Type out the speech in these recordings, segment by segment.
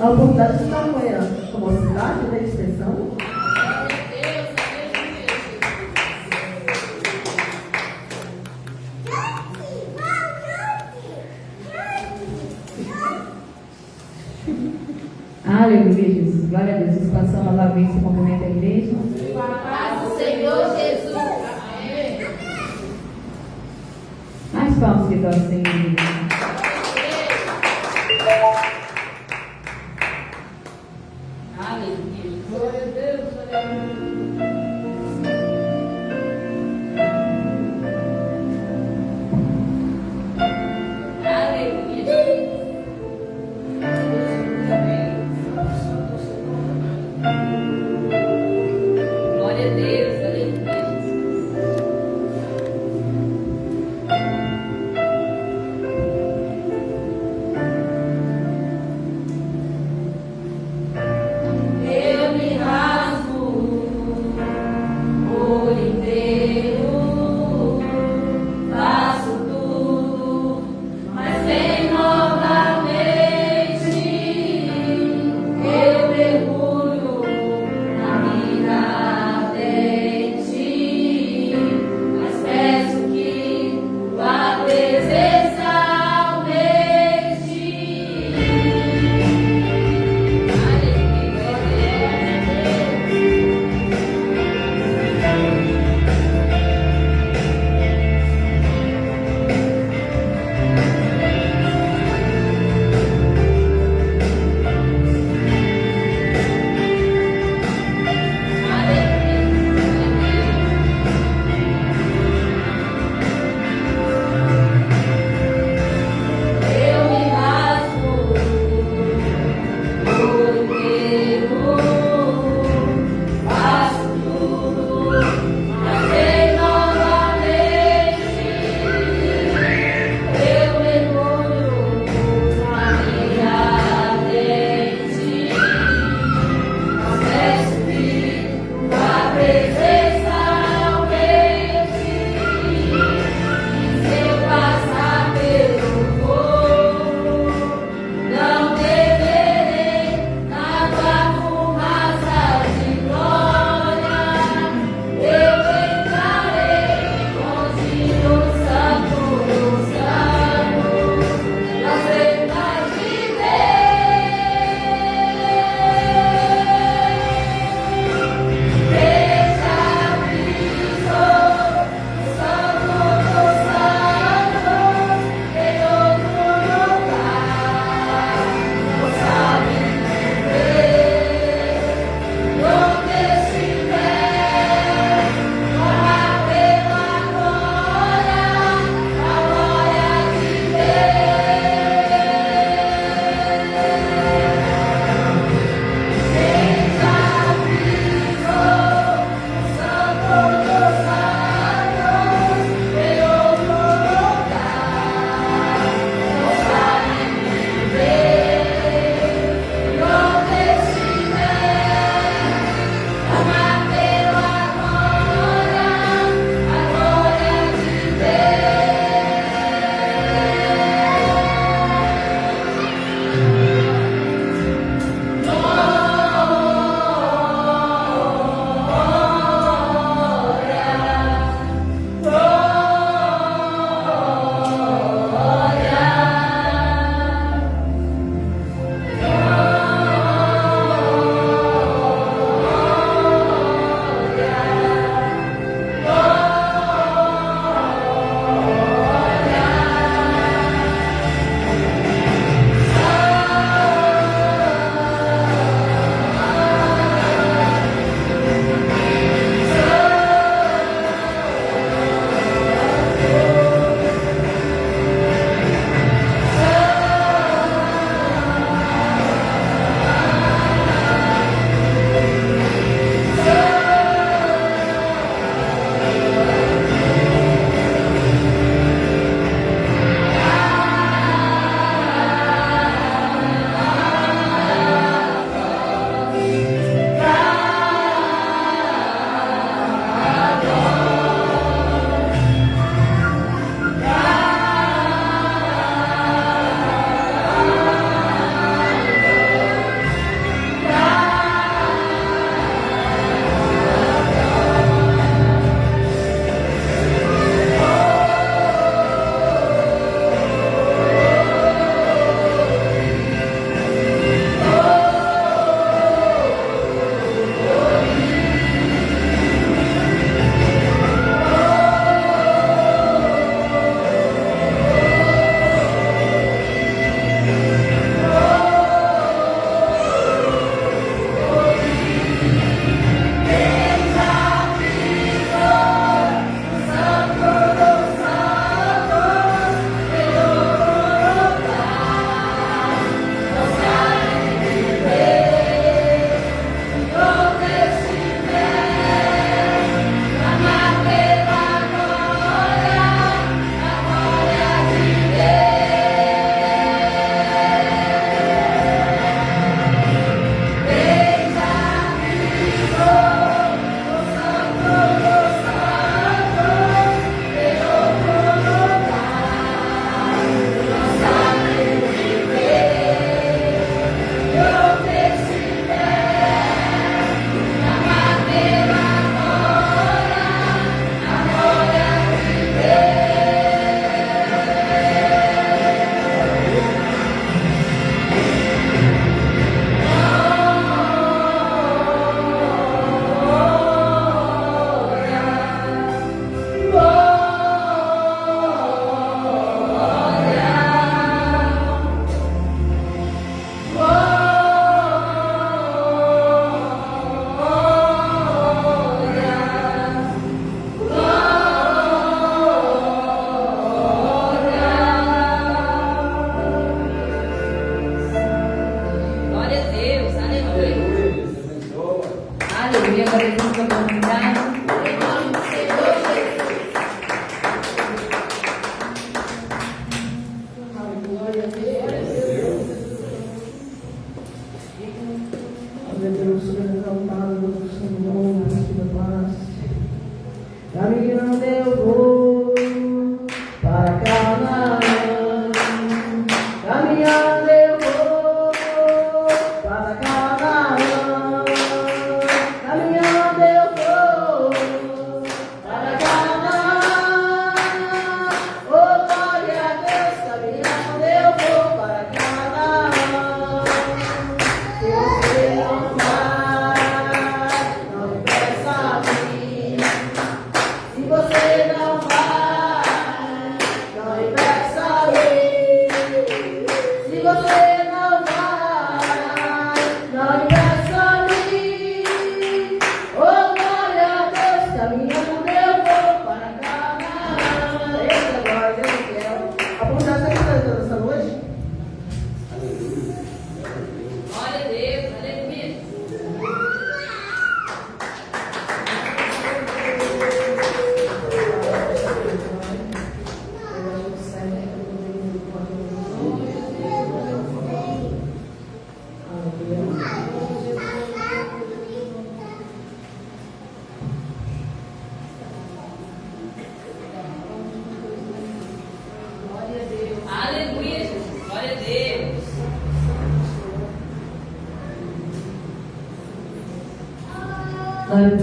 A oportunidade de estar amanhã com a mocidade, né, de extensão. Aleluia, Jesus. Glória a Deus. Expansão novamente se cumprimenta a igreja. Paz do Senhor Jesus. Amém. Mais palmas que nós temos. Aleluia. Glória a Deus. Aleluia. Eu mergulho na minha terra.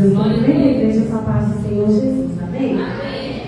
Deus. Amém. Deixa essa paz do Senhor Jesus. Amém?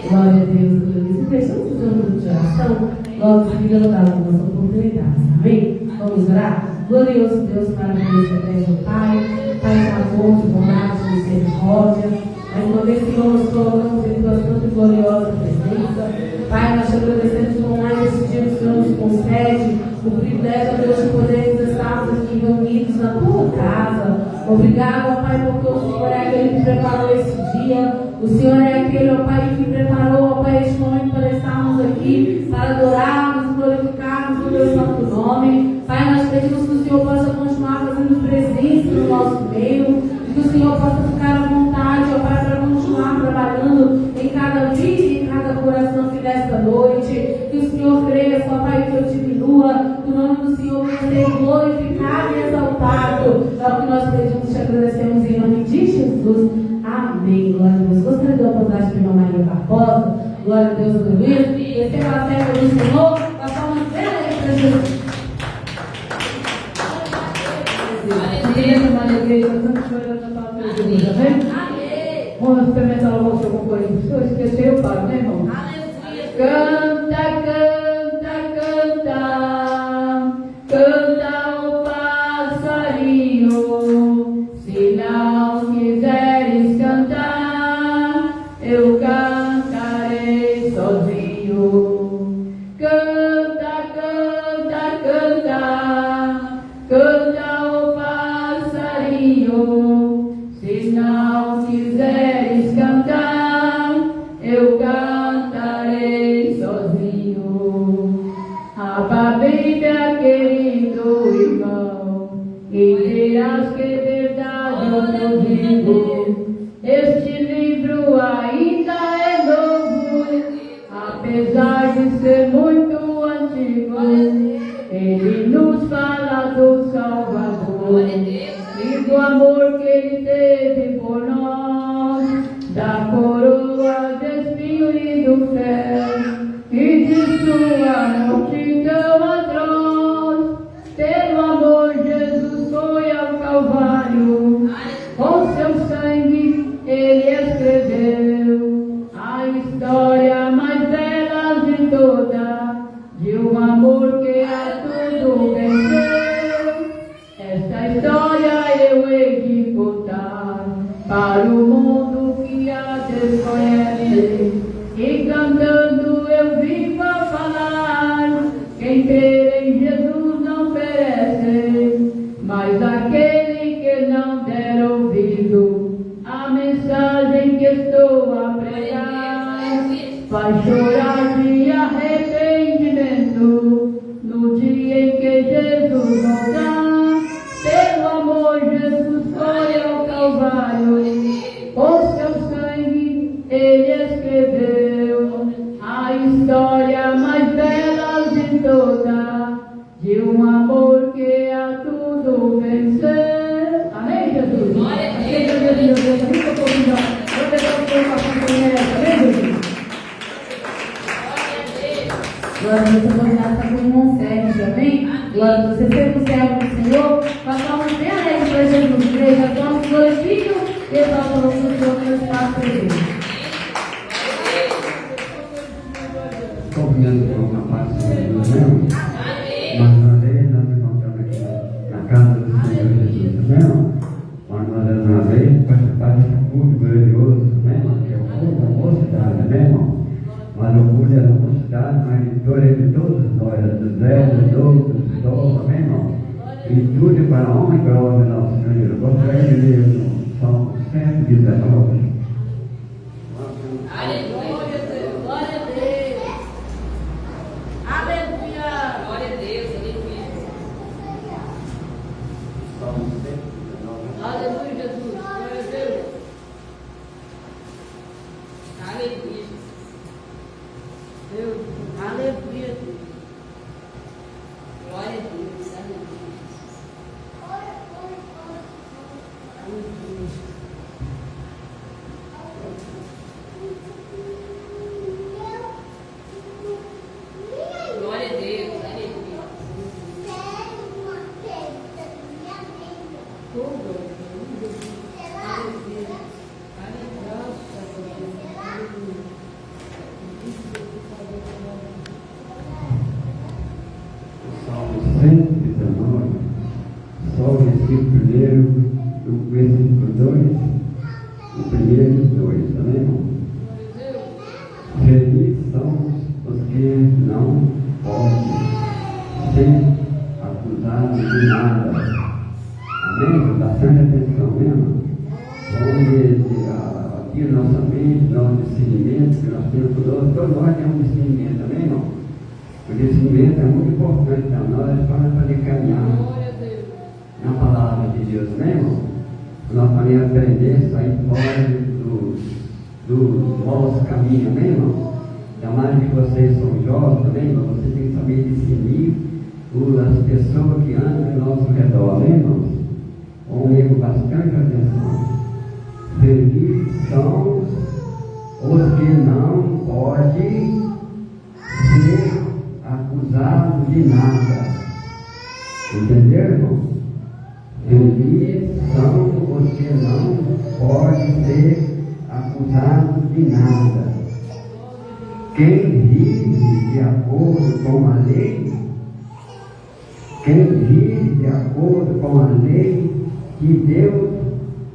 Glória a Deus, glória. Fechamos o grupo de oração. Logo em seguida, eu dar algumas oportunidades. Amém? Vamos orar? Glorioso Deus, maravilhoso, eterno Pai. Pai de amor, de bondade, de misericórdia. Mais uma vez, Senhor, nós colocamos em tua santa e gloriosa presença. Pai, nós te agradecemos por mais esse dia que o Senhor nos concede. O privilégio, Deus, de podermos estarmos aqui reunidos na tua casa. Obrigado, Pai, porque o Senhor é aquele que preparou esse dia. O Senhor é aquele, ó Pai, que preparou, ó Pai, este momento para estarmos aqui, para adorarmos, glorificarmos o teu santo nome. Pai, nós pedimos que o Senhor possa continuar fazendo presença no nosso meio, e que o Senhor possa ficar à vontade, ó Pai, para continuar trabalhando em cada vida e em cada coração aqui nesta noite. Que o Senhor cresça, ó Pai, que eu diminua, que o nome do Senhor venha ser glorificado e exaltado. É o que nós pedimos, te agradecemos em nome de Jesus. Amém. Glória a Deus. Gostaria de dar a oportunidade para a irmã Maria Barbosa. Glória a Deus, aleluia. Receba a fé do Senhor. Da forma bela para Jesus. Amém. Uma alegria, tanto chorando na palavra de Deus. Amém? Vamos experimentar o nosso companheiro. Se eu esquecer, eu paro, né, irmão? Canta, canta, canta. Canta o passarinho. Se não quiseres cantar, eu cantarei sozinho. Canta, canta, canta. Canta o passarinho. Se não quiseres cantar, eu cantarei sozinho. A Bíblia, querido irmão, e dirás que verdade eu te digo. Este livro ainda é novo, apesar de ser muito antigo. Ele nos fala do Salvador e do amor que Ele teve por nós, da coroa de espinho e do fel, e de sua multidão atroz. Pelo amor Jesus foi ao Calvário, com seu sangue Ele escreveu a história mais bela de toda, de um amor que a tudo venceu. Esta história eu hei de contar para o mundo que a desconhece, e cantando eu vivo a falar. Quem crê em Jesus não perece, mas aquele que não der ouvido à mensagem que estou a pregar, vai chorar de arrependimento no dia em que Jesus voltar. Pelo amor Jesus foi ao Calvário, com seu sangue Ele escreveu a história mais bela de toda, de um amor que a tudo venceu. Amém, Jesus? Glória a Deus. Glória a Deus, eu vou dar essa com o irmão Sérgio, amém? Glória a Deus, você sempre o servo do Senhor, passamos bem alegre para Jesus, igreja, vamos glorificam e exaltam o Senhor no espaço presente. Confiando com a paz do Senhor, mais uma vez nós encontramos aqui na casa do Senhor Jesus, amém? Mais uma vez participar desse culto glorioso, amém? Que é o culto da mocidade, amém, irmão? Mas o culto é da mocidade, mas de todos nós, dos velhos, dos novos, dos idosos, amém, irmão? E tudo para a honra e glória do nosso Senhor Jesus. Gostaria de ler no Salmo 119. versículo 1, o versículo 2, o primeiro e os 2, tá vendo? Felizes são os que não podem ser acusados de nada. Amém? Bastante atenção mesmo. Vamos ver aqui na nossa mente, nosso discernimento, que nós temos conosco, todos nós temos um discernimento, amém, irmão? O discernimento é muito importante para nós, para nós poder caminhar na palavra de Deus, amém, irmão? Para nós poder aprender a sair fora do nosso caminho, amém, irmão? Ainda mais que vocês são jovens, amém, irmão? Vocês têm que saber discernir as pessoas que andam ao nosso redor, amém, irmãos? Vamos ler com bastante atenção. Felizes são os que não podem ser acusados de nada. Entendeu, irmão? Felizes são os que não podem ser acusados de nada. Quem vive de acordo com a lei, que Deus,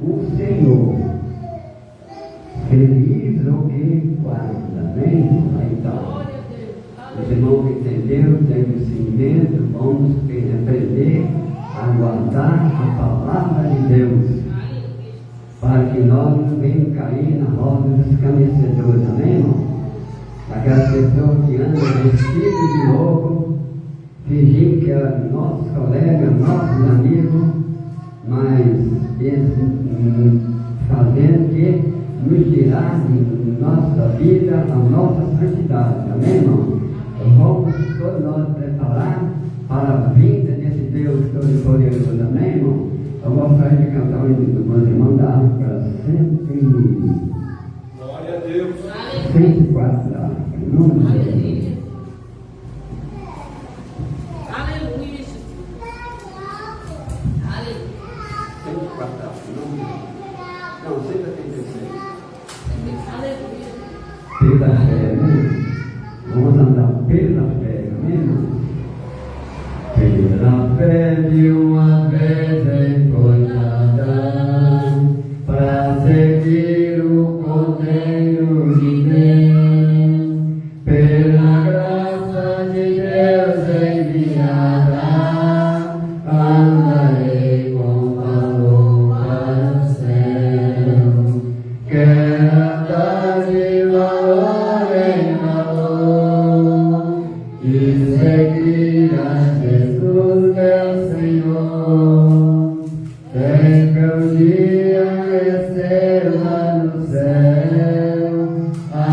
o Senhor, feliz o que guarda, amém? Então, os irmãos entenderam, tem discernimento, vamos aprender a guardar a palavra de Deus, para que nós não venhamos cair na roda dos escarnecedores, amém, irmão? Aquelas pessoas que andam vestidas de louco, fingindo que é nossos colegas, nossos amigos, mas eles fazendo que nos tirar de nossa vida, a nossa santidade, amém, irmão? Vamos todos nós preparar para a vinda desse Deus Todo-Poderoso, amém, irmão? Eu gostaria de cantar o hino com os irmãos da África, 104 da África, em nome de Jesus. Não, 186. Pela fé, né? Vamos andar pela fé, amém? Pela fé de uma vez foi nada, para seguir o Cordeiro de Deus, pela graça de Deus enviada, andarei com valor para o céu. Quero andar de valor em valor e seguir a Jesus, meu Senhor. Sei que um dia receba no céu a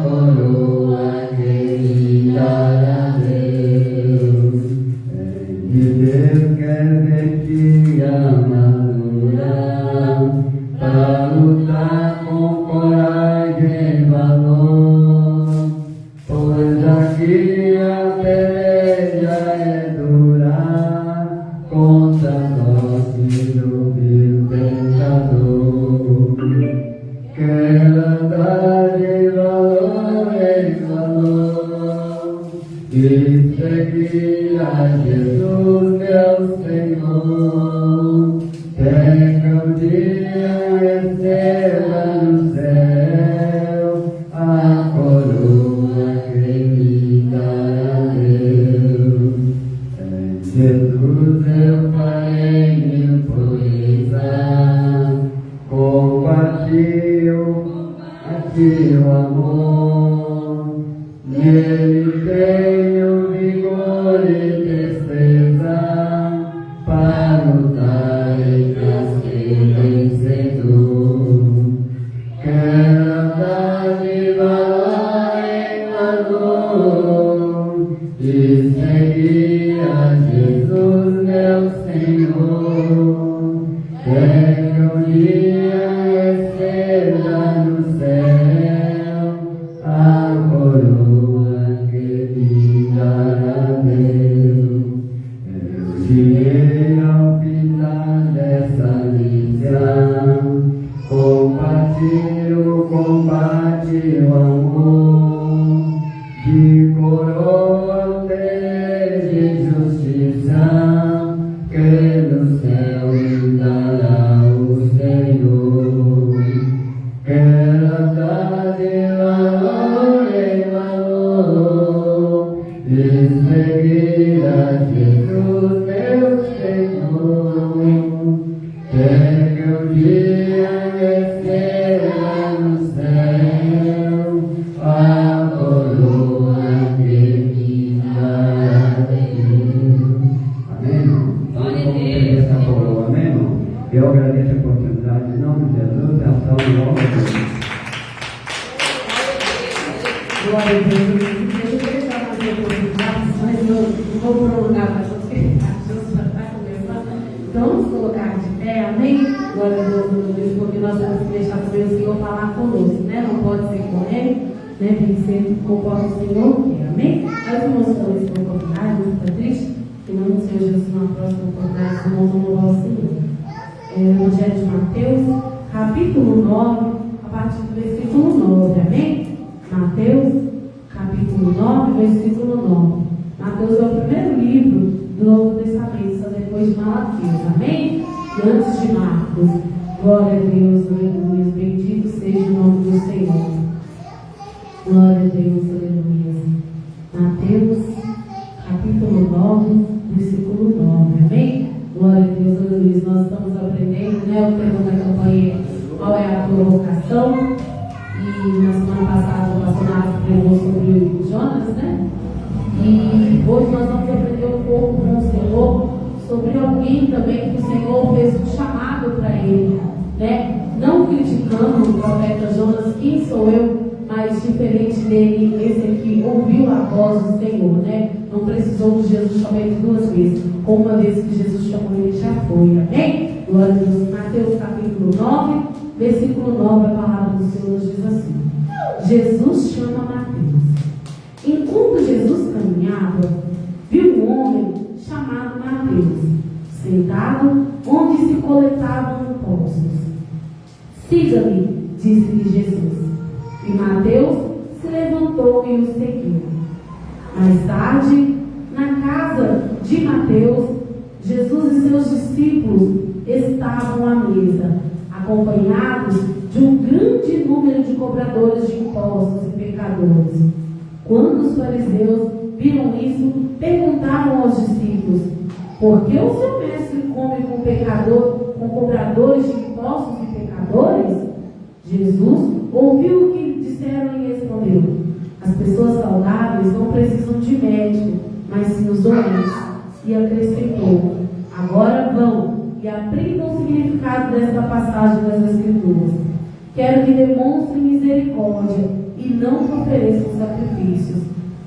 coroa que me dará Deus. De Deus quer vestir a armadura para lutar com coragem e valor, pois aqui a peleja é dura contra nós e o vil tentador. Quero andar de valor em valor e seguir a Jesus, meu Senhor. Até que um dia receba no céu a coroa que me dará Deus. Em Jesus eu farei mil proezas, combati o amor, nele tenho vigor e destreza para lutar e pra ser vencedor. Quero andar de valor em valor e seguir a Jesus, meu Senhor. Quero que um dia receba no céu a coroa que me dará Deus. Eu direi ao final dessa missão, combati o combate, o amor, de coroa de justiça, que no céu Eu agradeço a oportunidade em nome de Jesus, ação em nome de Deus. Glória a Deus. Eu queria deixar mais uma oportunidade, mas eu não vou prolongar mais porque Jesus já está começando. Então vamos colocar de pé, amém? Glória a Deus, porque nós temos que deixar também o Senhor falar conosco, né? Não pode ser correndo, né? Tem que ser conforme o Senhor quer, amém? Nós vamos fazer essa oportunidade, não fica triste, em nome do Senhor Jesus, na próxima oportunidade, nós vamos louvar o Senhor. Evangelho de Mateus, capítulo 9, a partir do versículo 9, amém? Mateus, capítulo 9, versículo 9. Mateus é o primeiro livro do Novo Testamento, só depois de Malaquias, amém? E antes de Marcos, glória a Deus, aleluia, bendito seja o nome do Senhor. Glória a Deus, aleluia. Mateus, capítulo 9, versículo 9, amém? Glória a Deus, aleluia. Nós estamos aprendendo, né? O tema da campanha, qual é a tua vocação? E na semana passada o pastor Nath pregou sobre Jonas, né? E hoje nós vamos aprender um pouco com o Senhor sobre alguém também que o Senhor fez um chamado para ele, né? Não criticando o profeta Jonas, quem sou eu? Mas diferente dele, esse aqui ouviu a voz do Senhor, né? Não precisou de Jesus somente 2 vezes. Com uma vez que Jesus chamou, ele já foi, amém? Glória a Deus. Mateus capítulo 9, versículo 9, a palavra do Senhor diz assim: Jesus chama Mateus. Enquanto Jesus caminhava, viu um homem chamado Mateus, sentado onde se coletavam impostos. Siga-me, disse-lhe Jesus. E Mateus se levantou e o seguiu. Mais tarde, na casa de Mateus, Jesus e seus discípulos estavam à mesa, acompanhados de um grande número de cobradores de impostos e pecadores. Quando os fariseus viram isso, perguntaram aos discípulos: por que o seu mestre come com cobradores de impostos e pecadores? Jesus ouviu o que disseram e respondeu: as pessoas saudáveis não precisam de médico, mas sim os doentes. E acrescentou: agora vão e aprendam o significado desta passagem das Escrituras. Quero que demonstrem misericórdia e não que ofereçam sacrifícios,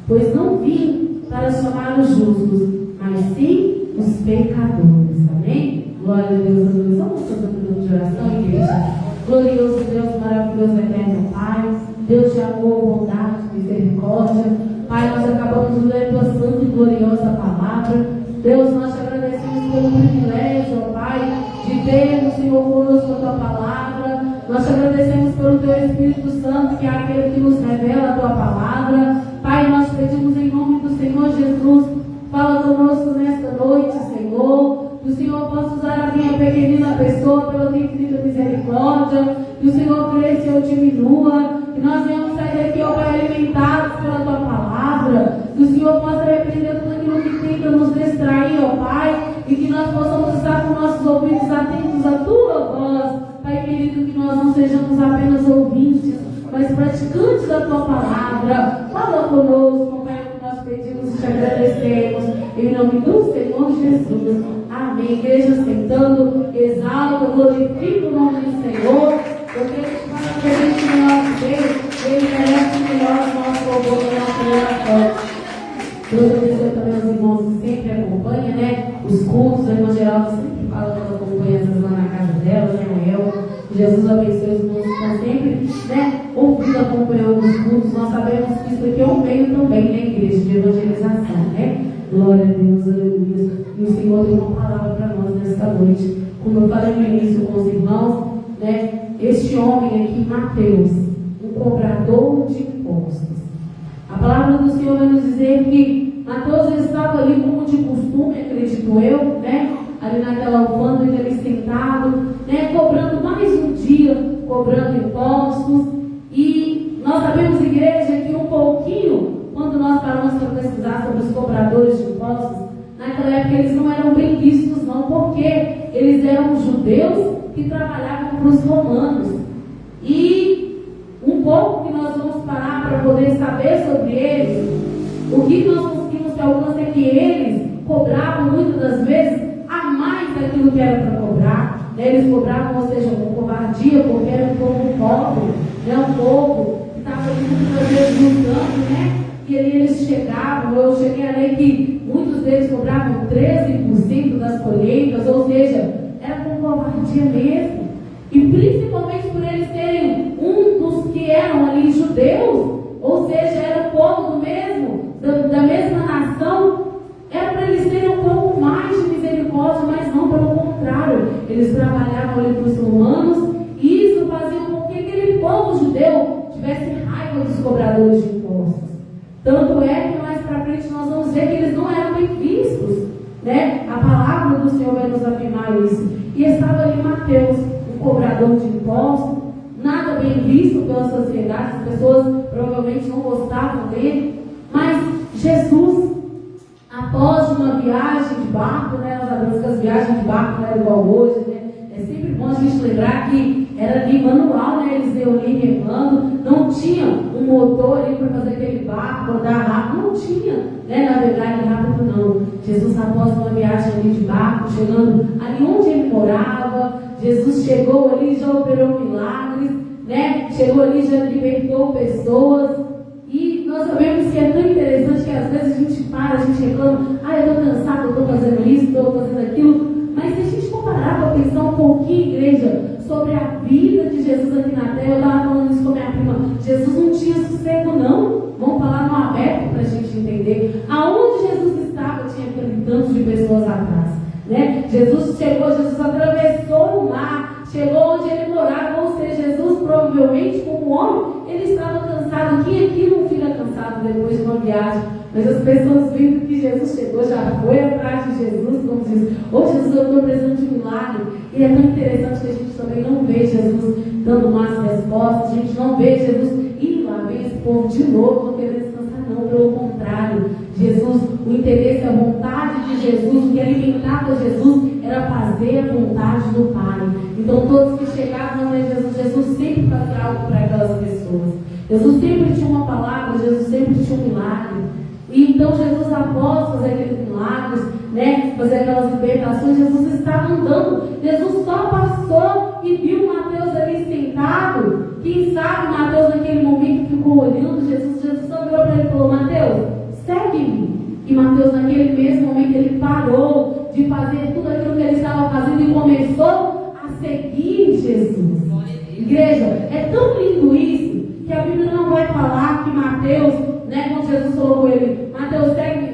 pois não vim para chamar os justos, mas sim os pecadores. Amém? Glória a Deus. Vamos fazer um minuto de oração, igreja. Glorioso Deus, maravilhoso, eterno Pai, Deus de amor, bondade, misericórdia. Pai, nós acabamos de ler tua santa e gloriosa palavra. Deus, nós te agradecemos pelo privilégio, ó Pai, de termos, Senhor, conosco a tua palavra. Nós te agradecemos pelo teu Espírito Santo, que é aquele que nos revela a tua palavra. Pai, nós pedimos em nome do Senhor Jesus, fala conosco nesta noite, Senhor. Que o Senhor possa usar a minha pequenina pessoa pela tua infinita misericórdia. Que o Senhor cresça e eu diminua. Que nós venhamos sair daqui, ó Pai, alimentados pela tua palavra. Que o Senhor possa repreender tudo aquilo que tenta nos distrair, ó Pai. E que nós possamos estar com nossos ouvidos atentos à tua voz. Pai querido, que nós não sejamos apenas ouvintes, mas praticantes da tua palavra. Fala conosco, Pai, que nós pedimos e te agradecemos. Em nome do Senhor Jesus. Amém. Igreja sentando, exalta, glorifica o nome do Senhor. Porque Ele fala que a gente no nosso Deus, Ele merece o melhor do nosso louvor, do nosso oração. Deus abençoe também os irmãos que sempre acompanham, né? Os cultos, a irmã Geralda sempre fala que ela acompanha às vezes lá na casa dela, né? Jesus abençoe os irmãos que estão sempre, né? Ouvindo, acompanhando os cultos. Nós sabemos que isso aqui é um meio também, né, igreja, de evangelização, né? Glória a Deus, aleluia. E o Senhor tem uma palavra para nós nesta noite. Como eu falei no início com os irmãos, né? Este homem aqui, Mateus, um cobrador de impostos. A palavra do Senhor vai nos dizer que Mateus estava ali como de costume, acredito eu, né? Ali naquela alfândega, ali sentado, né? Cobrando mais um dia, cobrando impostos. nós sabemos, igreja, que um pouquinho, quando nós paramos para pesquisar sobre os cobradores de impostos, naquela época eles não eram bem vistos, não, porque eles eram judeus que trabalhavam para os romanos. E um pouco que nós vamos parar para poder saber sobre eles, o que nós conseguimos ter alcance é que eles cobravam muitas das vezes a mais daquilo que era para cobrar. Eles cobravam, ou seja, com covardia, porque era um povo pobre, um povo que estava ali muitas vezes lutando, E ali eles chegavam, eu cheguei a ler que muitos deles cobravam 13% das colheitas, ou seja, era com covardia mesmo. E principalmente por eles serem um dos que eram ali judeus, ou seja, era o povo da mesma nação, era para eles terem um pouco mais de misericórdia, mas não, pelo contrário, eles trabalhavam ali para os romanos, e isso fazia com que aquele povo judeu tivesse raiva dos cobradores de impostos. Tanto é que mais para frente nós vamos ver que eles não eram bem vistos, A palavra do Senhor vai nos afirmar isso. E estava ali Mateus, um cobrador de impostos, nada bem visto pela sociedade, as pessoas provavelmente não gostavam dele, mas Jesus, após uma viagem de barco, nós sabemos que as viagens de barco não eram igual hoje, É sempre bom a gente lembrar que era ali manual, Eles iam ali remando, não tinha um motor ali para fazer aquele barco, andar rápido, não tinha, Na verdade, rápido não. Jesus, após uma viagem ali de barco, chegando ali onde ele morava, Jesus chegou ali e já operou milagres, Chegou ali e já libertou pessoas. E nós sabemos que é tão interessante que às vezes a gente reclama, eu estou cansado, eu estou fazendo isso, estou fazendo aquilo. Mas se a gente comparar para pensar um pouquinho, igreja, sobre a vida de Jesus aqui na terra, eu estava falando isso com a minha prima, Jesus não tinha sossego não. Vamos falar no aberto para a gente entender. Aonde Jesus estava, tinha aquele tanto de pessoas atrás, Jesus chegou, Jesus atravessou o mar, chegou onde ele morava, ou seja, Jesus provavelmente como homem, ele estava cansado. Quem aqui não fica cansado depois de uma viagem? Mas as pessoas vindo que Jesus chegou, já foi atrás de Jesus, como diz, Jesus, eu estou precisando de um milagre. E é tão interessante que a gente também não vê Jesus dando más respostas, a gente não vê Jesus lá vem esse povo de novo, não querendo descansar, não, pelo contrário. Jesus, o interesse, a vontade de Jesus, o que alimentava Jesus era fazer a vontade do Pai. Então todos que chegavam até Jesus sempre fazia algo para aquelas pessoas. Jesus sempre tinha uma palavra, Jesus sempre tinha um milagre. E então Jesus, após fazer aqueles milagres, fazer aquelas libertações, Jesus estava andando. Jesus só passou e viu Mateus ali sentado. Quem sabe Mateus naquele momento ficou olhando Jesus. Jesus só virou para ele e falou: Mateus, segue-me. E Mateus naquele mesmo momento ele parou de fazer tudo aquilo que ele estava fazendo e começou a seguir Jesus. Igreja, é tão lindo isso que a Bíblia não vai falar que Mateus, quando Jesus falou com ele, Mateus, segue.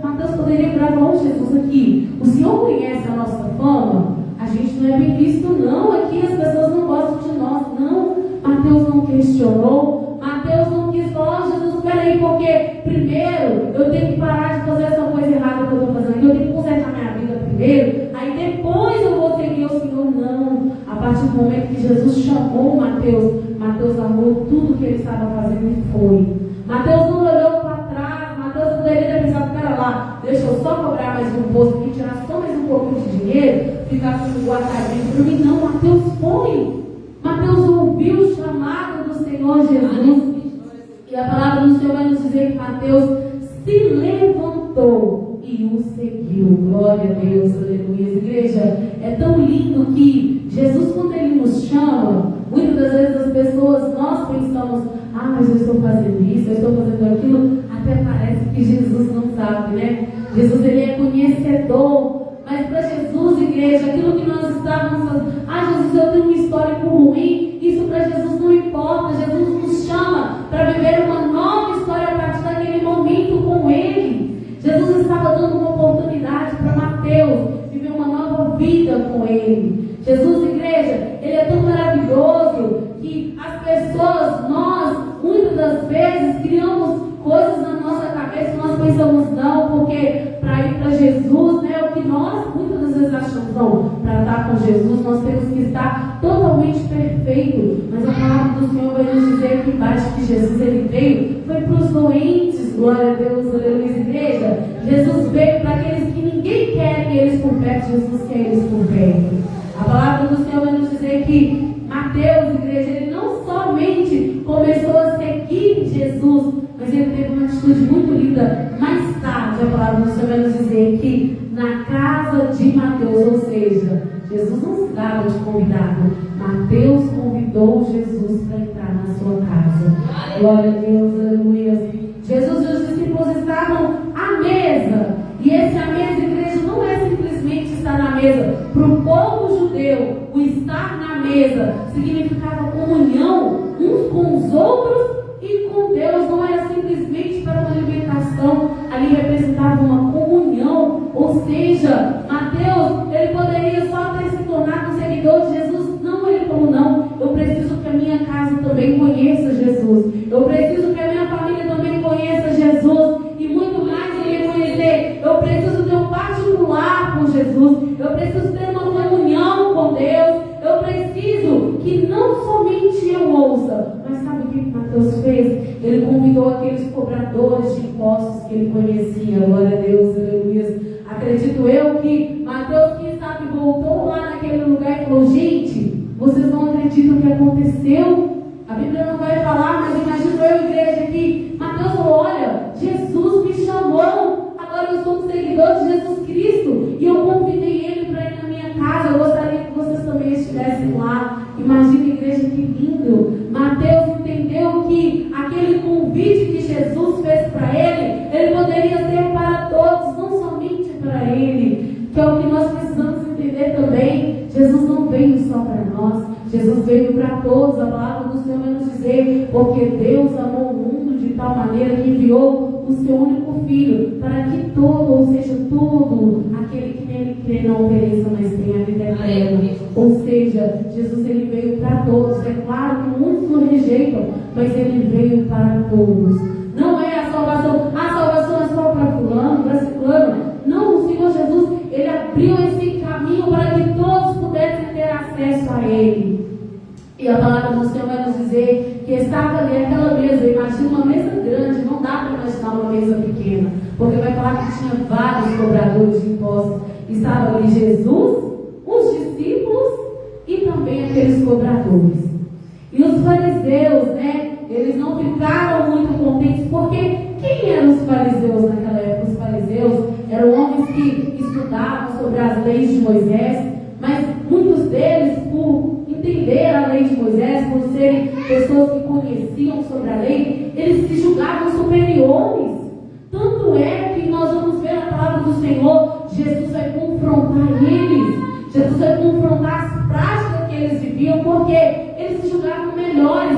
Mateus poderia virar e falar: Jesus, aqui, o Senhor conhece a nossa fama? A gente não é bem visto, não. Aqui as pessoas não gostam de nós, não. Mateus não questionou. Mateus não quis falar: Jesus, espera aí, porque primeiro eu tenho que parar de fazer essa coisa errada que eu estou fazendo. Eu tenho que consertar minha vida primeiro, aí depois eu vou seguir o Senhor. Não. A partir do momento que Jesus chamou Mateus, Mateus largou tudo que ele estava fazendo e foi. Mateus não olhou para trás. Mateus poderia ter pensado: pera lá, deixa eu só cobrar mais um imposto aqui, tirar só mais um pouquinho de dinheiro, ficar com o guardadinho para mim. Não, Mateus foi. Mateus ouviu o chamado do Senhor Jesus. E a palavra do Senhor vai nos dizer que Mateus se levantou e o seguiu. Glória a Deus, aleluia. Igreja, é tão lindo que Jesus, quando ele nos chama, muitas das vezes as pessoas, nós pensamos: mas eu estou fazendo isso, eu estou fazendo aquilo. Até parece que Jesus não sabe, Jesus, ele é conhecedor. Mas para Jesus, igreja, aquilo que nós estávamos fazendo, Jesus, eu tenho uma história ruim, isso para Jesus não importa. Jesus nos chama para viver uma nova história a partir daquele momento com ele. Jesus estava dando uma oportunidade para Mateus viver uma nova vida com ele. Jesus, igreja, ele é tão maravilhoso que as pessoas, nós, muitas das vezes, criamos coisas na nossa cabeça que nós pensamos: não, porque para ir para Jesus, o que nós muitas das vezes achamos, não, para estar com Jesus nós temos que estar totalmente perfeito. Mas a palavra do Senhor vai nos dizer aqui embaixo que Jesus ele veio, foi para os doentes, glória a Deus, aleluia, igreja. Jesus veio para aqueles que ninguém quer que eles por perto, Jesus quer eles por perto. A palavra do Senhor vai nos dizer que Mateus, igreja, ele não somente começou a seguir Jesus, mas ele teve uma atitude muito linda. Mais tarde, a palavra do Senhor vai nos dizer que na casa de Mateus, ou seja, Jesus não se dava de convidado. Mateus convidou Jesus para entrar na sua casa. Glória a Deus, aleluia. Jesus e os discípulos estavam à mesa. E esse à mesa, igreja, não é simplesmente estar na mesa. Para o povo judeu, o estar na mesa significava comunhão uns com os outros e com Deus. Não era simplesmente para uma alimentação. Ali representava uma comunhão. Ou seja, Mateus, ele poderia só ter se tornado um seguidor de Jesus. Não, ele falou, não, eu preciso que a minha casa também conheça Jesus. Eu preciso que a minha família também conheça Jesus. E muito mais ele conhecer. Eu preciso ter um particular com Jesus. Eu preciso ter uma comunhão com Deus. Eu preciso que não somente eu ouça. Mas sabe o que Mateus fez? Ele convidou aqueles cobradores de impostos que ele conhecia. Glória a Deus, aleluia. Acredito eu que Mateus, quem sabe, voltou lá naquele lugar e falou, gente, vocês não acreditam o que aconteceu? A Bíblia não vai falar, mas imagino eu, igreja, que Mateus falou, olha, Jesus me chamou, agora eu sou um seguidor de Jesus Cristo, e eu convidei ele para ir na minha casa, eu gostaria que vocês também estivessem lá. Imagina, igreja, que lindo. Mateus entendeu que aquele convite que Jesus fez para ele poderia ser para todos, não somente para ele, que é o que nós precisamos entender também. Jesus não veio só para nós, Jesus veio para todos. A palavra do Senhor vai nos dizer, porque Deus amou o mundo de tal maneira que enviou o seu único Filho, para que todo, ou seja, todo aquele que nele crê não pereça, mas tenha a vida eterna. Ou seja, Jesus ele veio para todos. É claro que muitos o rejeitam, mas ele veio para todos. Não é a salvação é só para fulano, para ciclano. Não, o Senhor Jesus, ele abriu esse caminho para que todos pudessem ter acesso a ele. E a palavra do Senhor vai nos dizer que estava ali aquela mesa. Imagina uma mesa grande, não dá para imaginar uma mesa pequena, porque vai falar que tinha vários cobradores de impostos. Estava ali Jesus, os discípulos e também aqueles cobradores. E os fariseus, eles não ficaram muito contentes, porque quem eram os fariseus naquela época? Os fariseus eram homens que estudavam sobre as leis de Moisés, mas muitos deles, por entender a lei de Moisés, por serem pessoas que conheciam sobre a lei, eles se julgavam superiores. Tanto é que nós vamos ver na palavra do Senhor, Jesus vai confrontar eles, Jesus vai confrontar as práticas que eles viviam, porque eles se julgavam melhores.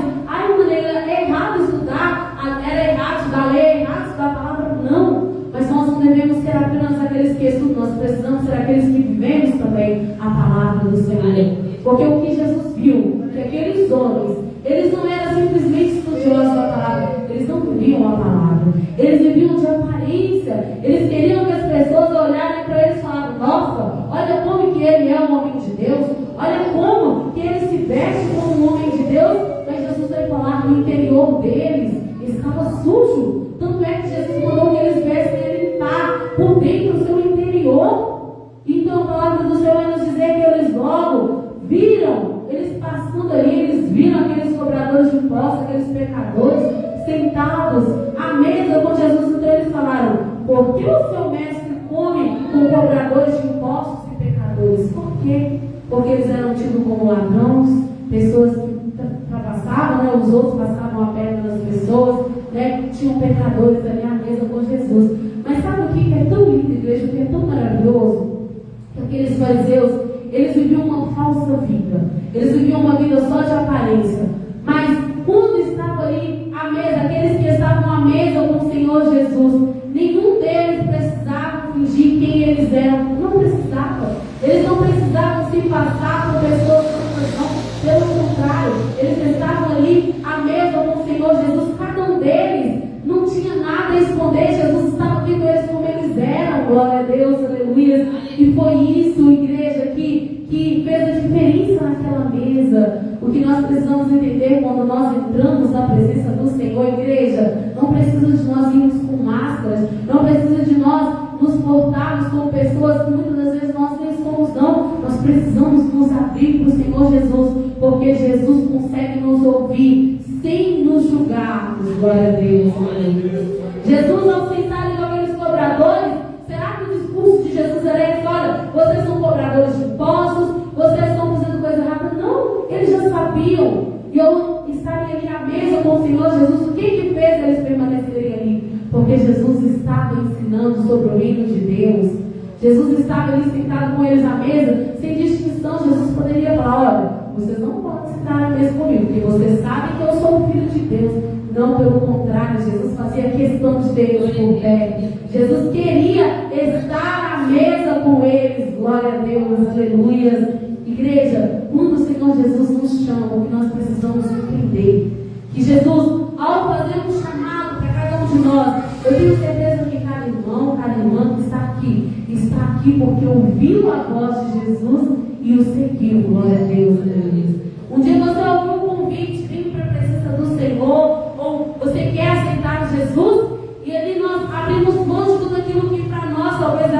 É errado estudar, era errado estudar a lei, é errado estudar a palavra, não. Mas nós não devemos ser apenas aqueles que estudam, nós precisamos ser aqueles que vivemos também a palavra do Senhor. Porque o que Jesus viu, que aqueles homens, eles não eram simplesmente estudiosos da palavra, eles não viviam a palavra, eles viviam de aparência, eles queriam que as pessoas olharem para eles e falavam, nossa, olha como que ele é um homem de Deus, olha como que ele se veste como um homem de Deus. Mas Jesus vai falar no interior deles, estava sujo. Tanto é que Jesus mandou que eles viessem limpar por dentro o seu interior. Então a palavra do Senhor vai nos dizer que eles logo viram, eles passando ali, eles viram aqueles cobradores de impostos, aqueles pecadores sentados à mesa com Jesus. Então eles falaram, por que o seu mestre come com cobradores de impostos e pecadores? Por quê? Porque eles eram tidos como ladrões, pessoas que passavam, os outros passavam a perna das pessoas, tinham pecadores ali à mesa com Jesus. Mas sabe o que é tão lindo, igreja, o que é tão maravilhoso? Que aqueles fariseus, eles viviam uma falsa vida, eles viviam uma vida só de aparência. Mas quando estavam ali à mesa, aqueles que estavam à mesa com o Senhor Jesus, nenhum deles precisava fingir quem eles eram. Não precisava. Eles não precisavam se passar por pessoas que não. Pelo contrário, eles estavam ali à mesa com o Senhor Jesus. Cada um deles não tinha nada a esconder. Jesus estava vendo eles como eles eram. Glória a Deus, aleluia. E foi isso, igreja, que fez a diferença naquela mesa. O que nós precisamos entender quando nós entramos na presença do Senhor, igreja, não precisa de nós irmos com máscaras, não precisa de nós nos portarmos como pessoas que muitas das vezes nós nem somos, não. Nós precisamos nos abrir para o Senhor Jesus, porque Jesus consegue nos ouvir sem nos julgarmos. Glória a Deus. Jesus, ao sentar ali com aqueles cobradores, será que o discurso de Jesus era esse? Olha, vocês são cobradores de impostos, vocês estão fazendo coisa errada. Não, eles já sabiam. E eu estaria ali à mesa com o Senhor Jesus. O que fez eles permanecerem ali? Porque Jesus estava ensinando sobre o reino de Deus. Jesus estava ali sentado com eles à mesa, sem distinção. Jesus poderia falar: olha, vocês não podem sentar à mesa comigo, porque vocês sabem que eu sou o Filho de Deus. Não, pelo contrário, Jesus fazia questão de ter eles por perto. Jesus queria estar à mesa com eles. Glória a Deus, aleluia. Igreja, quando o Senhor Jesus nos chama, o que nós precisamos entender que Jesus, ao fazer um chamado para cada um de nós, eu tenho certeza que cada irmã que está aqui porque ouviu a voz de Jesus e o seguiu. Glória a Deus, aleluia. Um dia você ouviu um convite, vem para a presença do Senhor, ou você quer aceitar Jesus, e ali nós abrimos mão de tudo aquilo que para nós talvez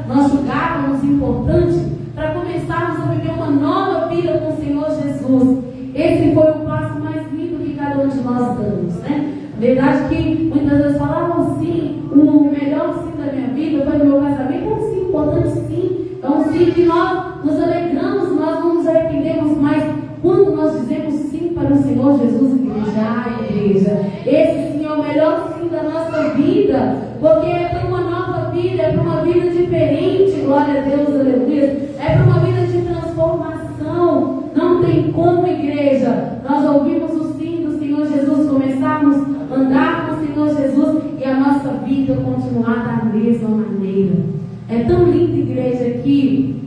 nós julgávamos importante, para começarmos a viver uma nova vida com o Senhor Jesus. Esse foi o passo mais lindo que cada um de nós damos, né? A verdade é que muitas vezes falavam sim, o melhor sim da minha vida foi no meu casamento. É um sim importante, sim. É um sim que nós nos alegramos, nós não nos arrependemos mais quando nós dizemos sim para o Senhor Jesus. Igreja, esse sim é o melhor sim da nossa vida, porque é para uma nova vida, é para uma vida diferente. Glória a Deus, aleluia. É para uma vida de transformação. Não tem como, igreja, nós ouvimos o sim do Senhor Jesus, começarmos a andar com o Senhor Jesus e a nossa vida continuar da mesma maneira. É tão lindo, igreja, que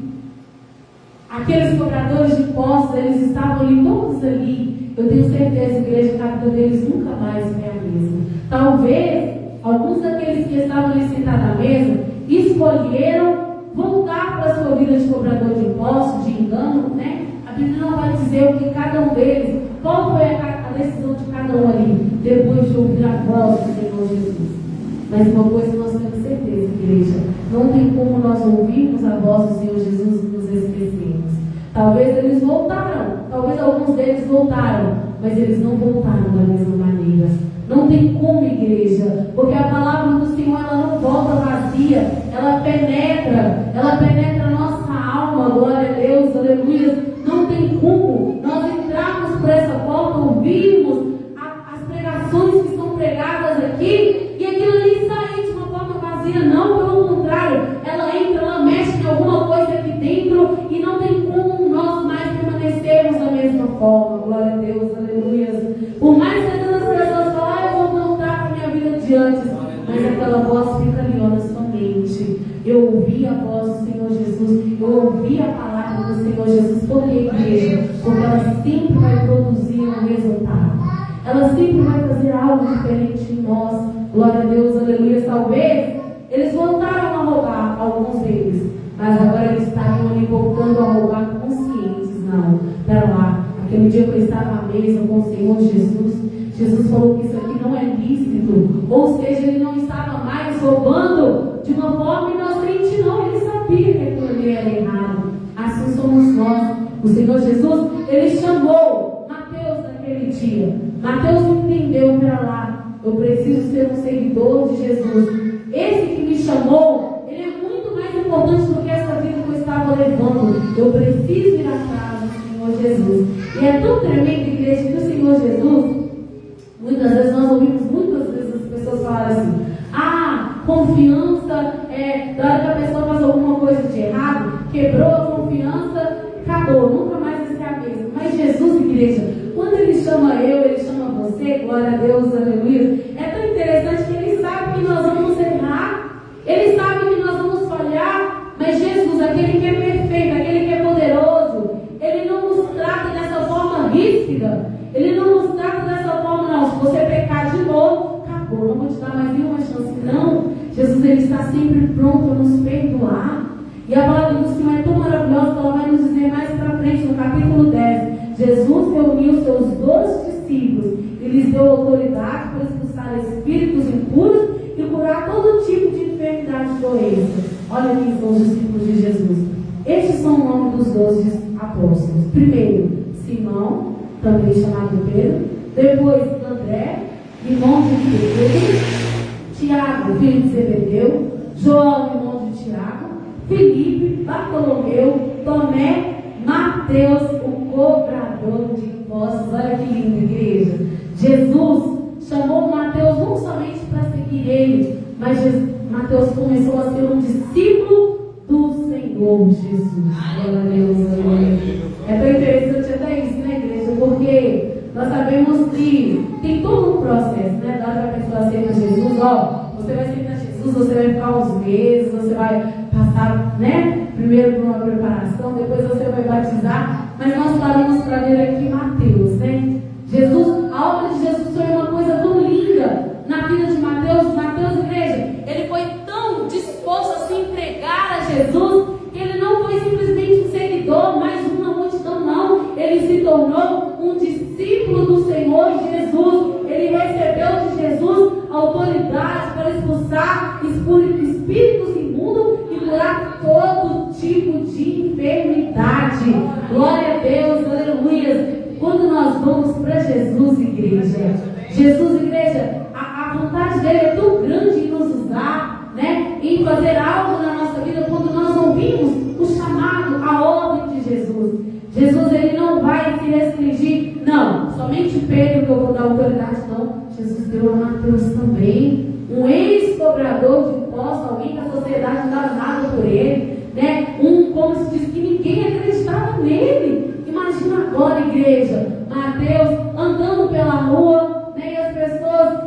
aqueles cobradores de impostos, eles estavam ali, todos ali. Eu tenho certeza, igreja, que a vida deles nunca mais foi a mesma. Talvez alguns daqueles que estavam ali sentados à mesa escolheram voltar para a sua vida de cobrador de impostos, de engano, né? A Bíblia não vai dizer o que cada um deles, qual foi a decisão de cada um ali, depois de ouvir a voz do Senhor Jesus. Mas uma coisa nós temos certeza, igreja, não tem como nós ouvirmos a voz do Senhor Jesus e nos esquecermos. Talvez eles voltaram, talvez alguns deles voltaram, mas eles não voltaram da mesma maneira. Não tem como, igreja, porque a palavra do Senhor, ela não volta vazia, ela penetra a nossa alma. Glória a Deus, aleluia. Não tem como nós entrarmos por essa porta, ouvirmos as pregações que são pregadas aqui e aquilo ali sair de uma forma vazia. Não, pelo contrário, ela entra, ela mexe em alguma coisa aqui dentro e não tem como nós mais permanecermos da mesma forma. Glória a Deus, aleluia. Por mais que todas as pessoas falem: eu vou voltar para a minha vida de antes, mas aquela voz fica ali, ó, na sua mente. Eu ouvi a voz do Senhor Jesus, eu ouvi a palavra do Senhor Jesus. Por que, igreja? Porque ela sempre vai produzir um resultado. Ela sempre vai fazer algo diferente em nós. Glória a Deus, aleluia. Talvez eles voltaram a roubar, alguns deles, mas agora eles estavam ali voltando a roubar conscientes. Não, pera lá. Aquele dia que eu estava à mesa com o Senhor Jesus, Jesus falou que isso aqui não é lícito. Ou seja, ele não estava mais roubando de uma forma inocente, não. Ele sabia que aquilo ali era errado. Assim somos nós. O Senhor Jesus, ele chamou Mateus naquele dia. Mateus entendeu, para lá, eu preciso ser um seguidor de Jesus. Esse que me chamou, ele é muito mais importante do que essa vida que eu estava levando. Eu preciso ir atrás do Senhor Jesus. E é tão tremendo, igreja, que o Senhor Jesus, muitas vezes nós ouvimos muitas vezes as pessoas falarem assim: confiança, da hora que a pessoa faz alguma coisa de errado, quebrou a confiança, acabou, nunca mais vai ser a mesma. Mas Jesus, igreja, quando ele chama eu, ele chama você, glória a Deus, aleluia, é tão interessante que ele sabe que nós vamos errar, ele sabe que nós vamos falhar, mas Jesus, aquele que é perfeito, aquele que é poderoso, ele não nos trata dessa forma ríspida, ele não nos trata dessa forma, não. Se você pecar de novo, acabou, não vou te dar mais nenhuma chance. Não, Jesus, ele está sempre pronto a nos perdoar. E a palavra do Senhor é tão maravilhosa que ela vai nos dizer mais para frente, no capítulo 10. Jesus reuniu seus 12 discípulos e lhes deu autoridade para expulsar espíritos impuros e curar todo tipo de enfermidade e doença. Olha quem são os discípulos de Jesus. Estes são o nome dos 12 apóstolos. Primeiro, Simão, também chamado Pedro. Depois, André, irmão de Pedro. Tiago, filho de Zebedeu. João, irmão de Tiago. Filipe, Bartolomeu, Tomé, Mateus, o cobrador de impostos. Olha que lindo, igreja. Jesus chamou Mateus não somente para seguir ele, mas Mateus começou a ser um discípulo do Senhor Jesus. Glória a Deus. É tão interessante até isso, né, igreja? Porque nós sabemos que tem todo um processo, né? Da hora que a pessoa aceita Jesus, ó, você vai aceitar Jesus, você vai ficar uns meses, você vai passar, né? Primeiro por uma preparação, depois você vai batizar. Mas nós paramos para ver aqui Mateus, né? Jesus, a obra de Jesus foi uma coisa tão linda na vida de Mateus. Mateus, igreja, ele foi tão disposto a se entregar a Jesus que ele não foi simplesmente um seguidor, mais uma multidão, não. Ele se tornou um discípulo do Senhor Jesus. Ele recebeu de Jesus autoridade para expulsar espíritos imundos e curar todo tipo de enfermidade. Glória a Deus, aleluia. Quando nós vamos para Jesus, igreja, a vontade dele é tão grande em nos usar, né? Em fazer algo na nossa vida quando nós ouvimos o chamado, a ordem de Jesus. Jesus, ele não vai se restringir, não, somente Pedro que eu vou dar autoridade, não. Jesus deu a Mateus também, um ex-cobrador de impostos, alguém que a sociedade não dava nada por ele, né? Como se diz que ninguém acreditava nele. Imagina agora, igreja, Mateus andando pela rua, né? E as pessoas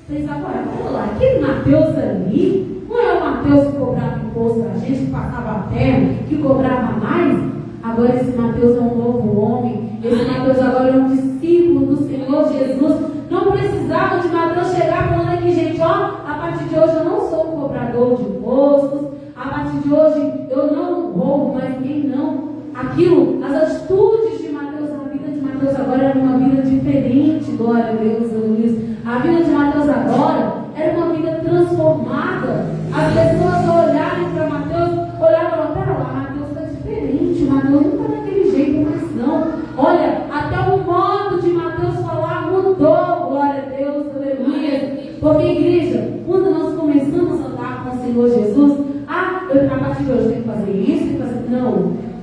pensavam, olha lá, aquele Mateus ali, não é o Mateus que cobrava imposto da gente, que passava a perna, que cobrava mais? Agora esse Mateus é um novo homem, esse Mateus agora é um discípulo do Senhor Jesus. Não precisava de Mateus chegar falando aqui, gente, ó, a partir de hoje eu não sou um cobrador de impostos, a partir de hoje eu não roubo mais ninguém, não. Aquilo, as atitudes de Mateus, a vida de Mateus agora era uma vida diferente, glória a Deus, Luiz. A vida de Mateus agora era uma vida transformada. As pessoas olharem para Mateus, olhavam e falavam, pera lá, Mateus está diferente, Mateus não está daquele jeito mais não. Olha, até o modo de Mateus falar mudou, glória a Deus, aleluia. Porque, igreja, quando nós começamos a andar com o Senhor Jesus, a partir de hoje tem que fazer isso, tem que fazer...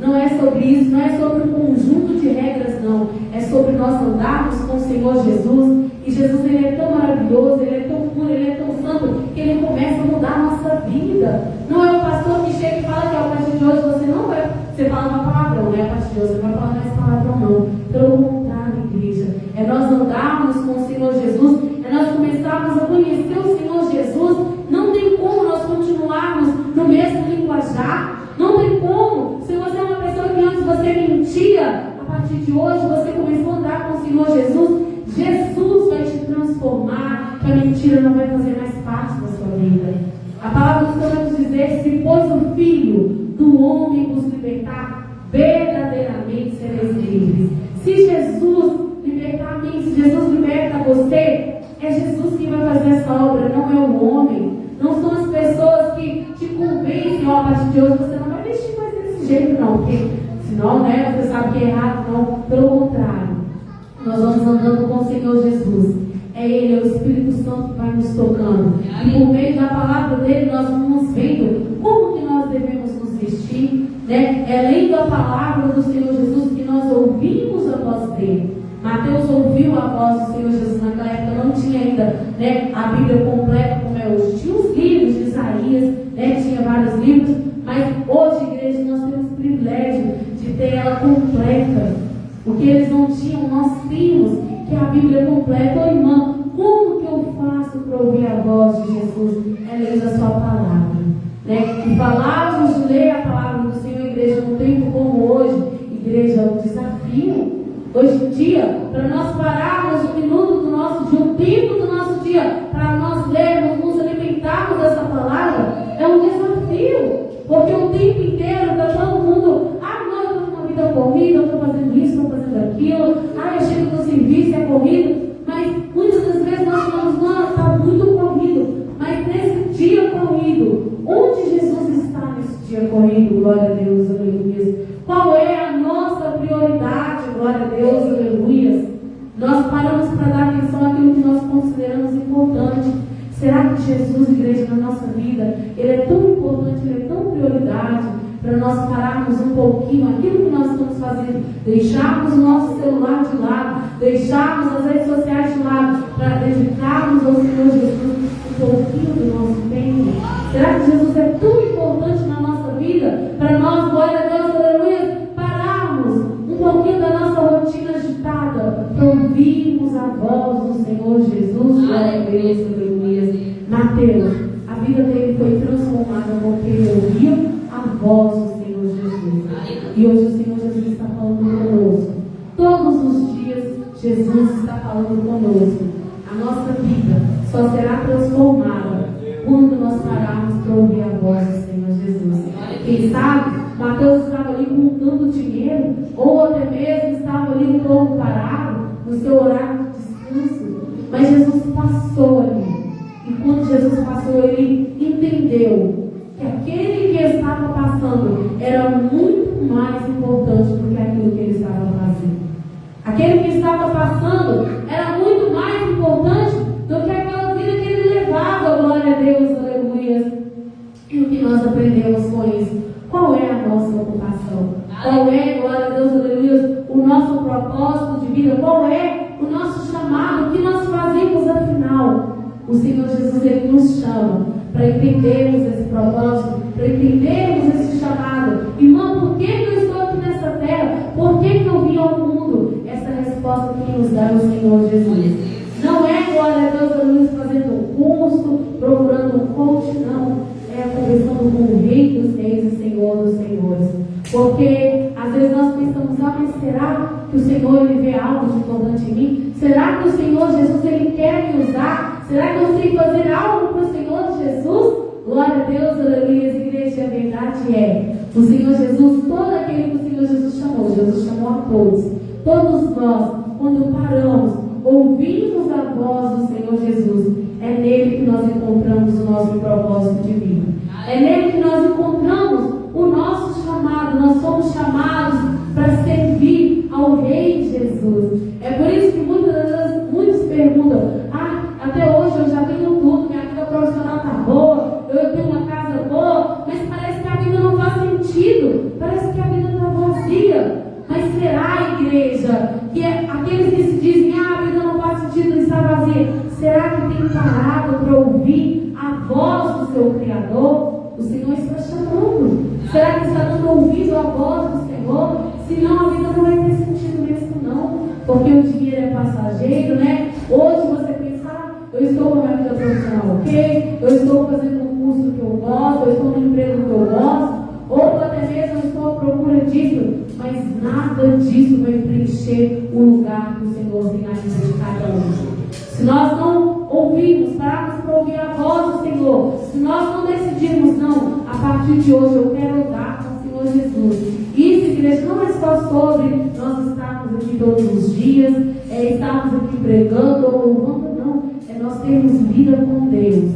Não é sobre isso, não é sobre um conjunto de regras, não. É sobre nós andarmos com o Senhor Jesus. E Jesus, ele é tão maravilhoso, ele é tão puro, ele é tão santo, que ele começa a mudar a nossa vida. Não é o pastor que chega e fala que a partir de hoje você não vai... Você fala uma palavrão, né? A partir de hoje você não vai falar mais palavrão, não. Pelo contrário, igreja. É nós andarmos com o Senhor Jesus, é nós começarmos a conhecer o Senhor Jesus. Não tem como nós continuarmos no mesmo linguajar. Não tem como. Se você é uma pessoa que antes você mentia, a partir de hoje você começou a andar com o Senhor Jesus, Jesus vai te transformar, que a mentira não vai fazer mais parte da sua vida. A palavra do Senhor vai nos dizer, se pois o Filho do homem vos libertar, verdadeiramente sereis livres. Se Jesus libertar a mim, se Jesus liberta você, é Jesus quem vai fazer essa obra, não é o homem. Não são as pessoas que te convencem, ó, a partir de hoje você não vai vestir mais desse jeito, não, porque senão, né, você sabe que é errado, não. Pelo contrário, nós vamos andando com o Senhor Jesus. É Ele, é o Espírito Santo que vai nos tocando. E por meio da palavra dele, nós vamos vendo como que nós devemos nos vestir, né? É lendo a palavra do Senhor Jesus que nós ouvimos a voz dele. Mateus ouviu a voz do Senhor Jesus. Naquela época não tinha ainda, né, a Bíblia completa como é hoje. Tinha os livros de Isaías, né, tinha vários livros, mas hoje, igreja, nós temos o privilégio de ter ela completa. O que eles não tinham, nós temos, que é a Bíblia completa. Ô irmã, como que eu faço para ouvir a voz de Jesus? É lendo a sua palavra, né? E falarmos de ler a palavra do Senhor, igreja, num tempo como hoje, igreja, é um desafio. Hoje em dia, para nós pararmos um minuto do nosso dia, um tempo do nosso dia, para nós lermos, nos alimentarmos dessa palavra, é um desafio. Porque o tempo inteiro está todo mundo, não, eu estou numa vida corrida, eu estou fazendo isso, estou fazendo aquilo, eu chego no serviço, é corrido, mas muitas das vezes nós falamos, não, está muito corrido, mas nesse dia corrido, onde Jesus está nesse dia corrido, glória a Deus, aleluia. Qual é a nossa prioridade, glória a Deus, aleluia. Nós paramos para dar atenção àquilo que nós consideramos importante. Será que Jesus, igreja, na nossa vida, Ele é tão importante, Ele é tão prioridade, para nós pararmos um pouquinho aquilo que nós estamos fazendo, deixarmos o nosso celular de lado, deixarmos as redes sociais de lado, para dedicarmos ao Senhor Jesus um pouquinho do nosso tempo? Será que Jesus é tão importante na nossa vida, para nós, glória a Deus, aleluia, pararmos um pouquinho da nossa rotina agitada, para ouvirmos a voz do Senhor Jesus, glória a Deus, aleluia. Mateus, a vida dele foi transformada porque ele ouviu a voz do Senhor Jesus. E hoje o Senhor Jesus está falando conosco. Todos os dias Jesus está falando conosco. A nossa vida só será transformada quando nós pararmos para ouvir a voz do Senhor Jesus. Quem sabe, Mateus estava ali contando dinheiro, ou até mesmo estava ali um pouco parado no seu horário de descanso. Mas Jesus passou ali. E quando Jesus passou, ele entendeu que aquele que estava passando era muito mais importante do que aquilo que ele estava fazendo. Aquele que estava passando era muito mais importante do que aquela vida que ele levava, glória a Deus, aleluia. E o que nós aprendemos com isso? Qual é a nossa ocupação? Qual é, glória a Deus, aleluia, o nosso propósito de vida? Qual é o nosso chamado? O que nós fazemos afinal? O Senhor Jesus, Ele nos chama para entendermos esse propósito, para entendermos esse chamado. Irmão, por que eu estou aqui nessa terra? Por que eu vim ao mundo? Essa resposta que nos dá o Senhor Jesus. Não é, glória a Deus, aleluia, fazendo um curso, procurando um coach, não. É conversando com o Rei dos Reis e Senhor dos Senhores. Porque às vezes nós pensamos, mas será que o Senhor ele vê algo de importante em mim? Será que o Senhor Jesus ele quer me usar? Será que eu sei fazer algo para o Senhor Jesus? Glória a Deus, aleluia, igreja, a verdade é, o Senhor Jesus, todo aquele que o Senhor Jesus chamou a todos. Todos nós, quando paramos, ouvimos a voz do Senhor Jesus, é nele que nós encontramos o nosso propósito de vida. É nele que nós encontramos o nosso chamado. Nós somos chamados para servir ao Rei Jesus. É por isso que muitos perguntam, até hoje eu já tenho tudo, minha vida profissional está boa, eu tenho uma casa boa, mas parece que a vida não faz sentido, parece que a vida está vazia. Mas será, igreja, que aqueles que se dizem, a vida não faz sentido, está vazia, será que tem parado para ouvir a voz do seu Criador? O Senhor está chamando. Será que está dando ouvido à voz do Senhor? Senão a vida não vai ter sentido mesmo, não. Porque o dinheiro é passageiro, né? Hoje você pensa, eu estou com a minha vida profissional ok, eu estou fazendo um curso que eu gosto, eu estou no emprego que eu gosto, ou até mesmo eu estou à procura disso, mas nada disso vai preencher o lugar que o Senhor tem na vida de cada um. Se nós não ouvirmos, pararmos para ouvir a voz do Senhor, se nós não decidirmos, não, a partir de hoje eu quero andar com o Senhor Jesus. Isso, igreja, não é só sobre nós estarmos aqui todos os dias, estarmos aqui pregando ou louvando, não. É nós termos vida com Deus.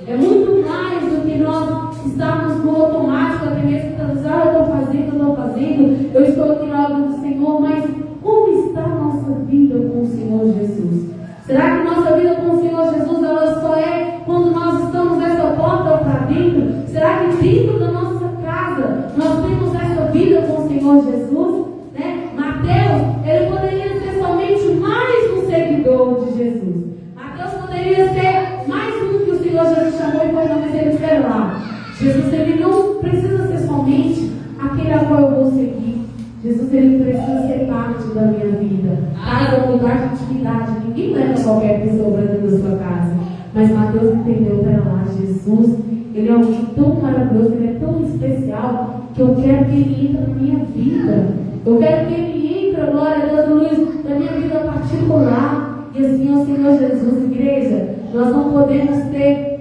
É muito mais do que nós estarmos no automático, até mesmo pensando, eu estou fazendo, eu estou aqui na obra do Senhor, mas como está a nossa vida com o Senhor Jesus? Será que nossa vida com o Senhor Jesus ela só é quando nós estamos nessa porta para dentro? Será que dentro da nossa casa nós temos essa vida com o Senhor Jesus? Né? Mateus, ele poderia ser somente mais um seguidor de Jesus. Mateus poderia ser mais um que o Senhor Jesus chamou e foi, não, mas ele quer lá. Jesus, ele não precisa ser somente aquele a qual eu vou seguir. Jesus, ele precisa ser parte da minha vida. Casa é um lugar de intimidade. Ninguém leva qualquer pessoa para dentro da sua casa. Mas Mateus entendeu, pera lá, Jesus, ele é alguém tão maravilhoso, ele é tão especial, que eu quero que ele entre na minha vida. Eu quero que ele entre, glória a Deus, Luiz, na minha vida particular. E assim, ó Senhor Jesus, igreja, nós não podemos ter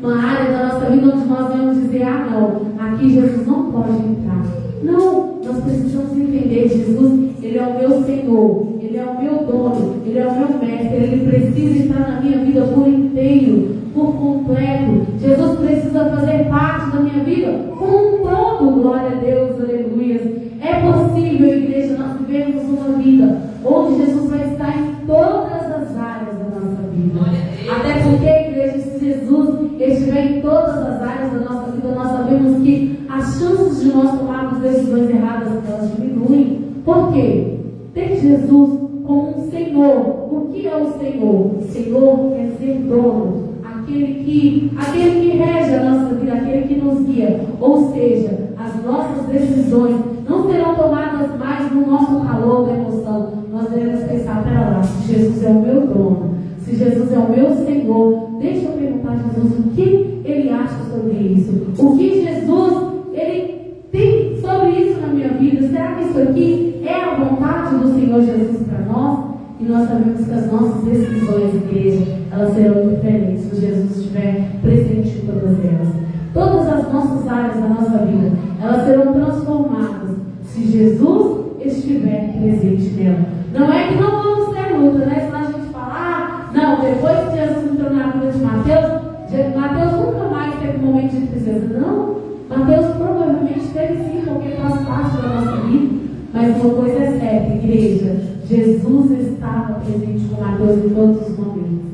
uma área da nossa vida onde nós vamos dizer, não, aqui Jesus não pode entrar. Não, nós precisamos entender, Jesus, Ele é o meu Senhor, Ele é o meu dono, Ele é o meu mestre, Ele precisa estar na minha vida por inteiro, por completo. Jesus precisa fazer parte da minha vida com todo, glória a Deus, aleluia. É possível, igreja, nós vivemos uma vida onde Jesus vai estar em todas as áreas da nossa vida. Até porque, igreja, se Jesus estiver em todas as áreas da nossa vida, nós sabemos que as chances de nós tomarmos decisões erradas, elas diminuem. Por quê? Ter Jesus como um Senhor. O que é o Senhor? O Senhor é ser dono. Aquele que rege a nossa vida, aquele que nos guia. Ou seja, as nossas decisões não serão tomadas mais no nosso calor da emoção. Nós devemos pensar, pera lá, se Jesus é o meu dono, se Jesus é o meu Senhor, deixa eu perguntar a Jesus o que Ele acha sobre isso. O que Jesus, Ele tem sobre isso na minha vida. Será que isso aqui é a vontade do Senhor Jesus para nós? E nós sabemos que as nossas decisões, igreja, elas serão diferentes se Jesus estiver presente em todas elas. Todas as nossas áreas da nossa vida, elas serão transformadas se Jesus estiver presente nela. Não é que não vamos ter luta, né? Se a gente falar, não, depois que Jesus entrou na vida de Mateus nunca mais teve um momento de tristeza. Não, Mateus provavelmente teve sim, porque faz parte da nossa vida. Mas uma coisa é certa, igreja, Jesus estava presente com Mateus em todos os momentos.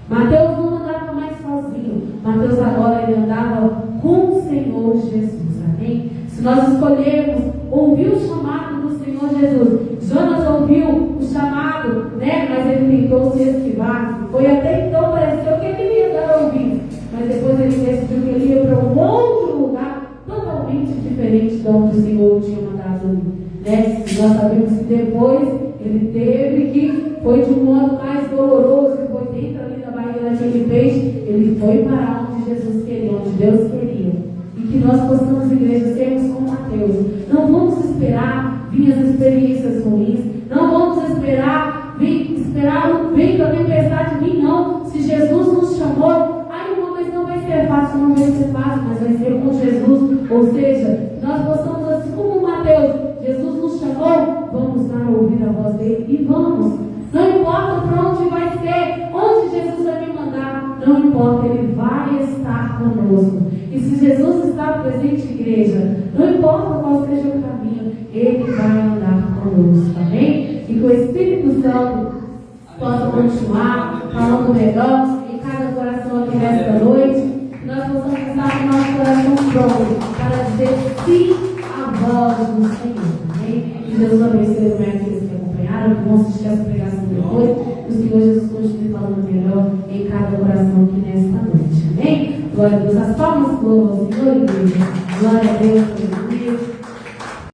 Mateus não andava mais sozinho. Mateus agora ele andava com o Senhor Jesus. Amém? Se nós escolhermos ouvir o chamado do Senhor Jesus, Jonas ouviu o chamado, né? Mas ele tentou se esquivar. Foi até então, pareceu que ele ia dar ouvido. Mas depois ele decidiu que ele ia para um outro lugar totalmente diferente de onde o Senhor tinha mandado ele. Né? E nós sabemos que depois ele teve que, foi de um modo mais doloroso, que foi dentro ali da barriga daquele peixe, ele foi para onde Jesus queria, onde Deus queria. E que nós possamos, igreja, sermos como Mateus. Não vamos esperar vir as experiências ruins, não vamos esperar o vento, a tempestade vir, não. Se Jesus nos chamou, aí uma vez não vai ser fácil, não vai ser fácil, mas vai ser com Jesus. Ou seja, nós possamos, assim como Mateus, Jesus nos chamou, vamos dar ouvir a voz dele e vamos. Não importa para onde vai ser, onde Jesus vai me mandar, não importa, ele vai estar conosco. E se Jesus está presente, igreja, não importa qual seja o caminho, ele vai andar conosco, amém? E que o Espírito Santo possa continuar falando melhor em cada coração aqui nesta noite, que nós possamos estar com o nosso coração pronto para dizer sim à voz do Senhor, amém? Que Jesus abençoe aqueles que acompanharam, que vão assistir essa pregação depois, que o Senhor Jesus continue falando melhor em cada coração aqui nesta noite, amém? Glória a Deus, as palmas, glória ao Senhor, igreja. Glória a Deus.